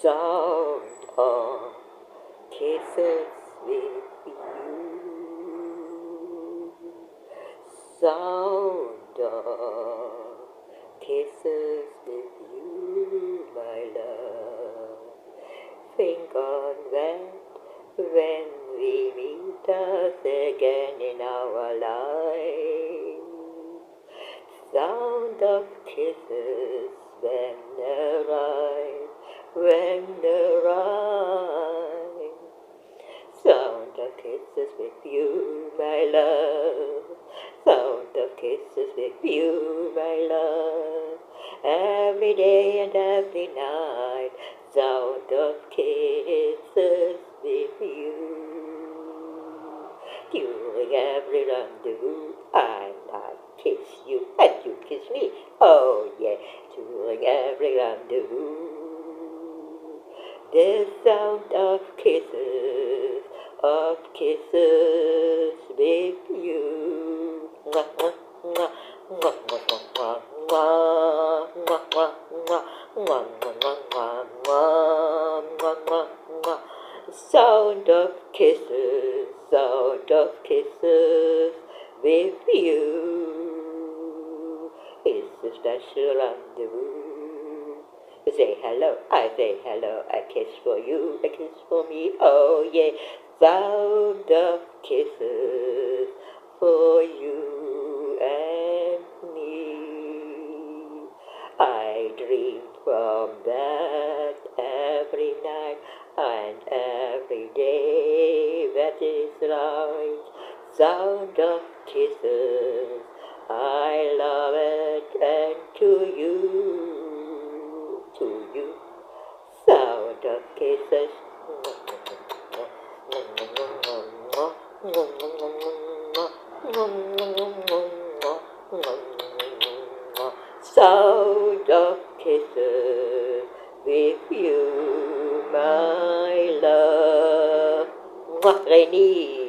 Sound of kisses with you. Sound of kisses with you, my love. Think on that when we meet us again in our life. Sound of kisses when the rise. Sound of kisses with you, my love. Sound of kisses with you, my love. Every day and every night. Sound of kisses with you. During every rendezvous, I kiss you and you kiss me. Oh yeah, during every rendezvous. The sound of kisses with you. Mwah, mwah, mwah, mwah, mwah, mwah, mwah, mwah, mwah, mwah, mwah, mwah, mwah, mwah, mwah, mwah. Sound of kisses with you. It's a special rendezvous. You say hello, I say hello, I kiss for you, a kiss for me, oh yeah. Sound of kisses for you and me. I dream from that every night and every day, that is right. Sound of kisses, I love it, and to you. Sound of kisses. Sound of kisses with you, my love. Reni.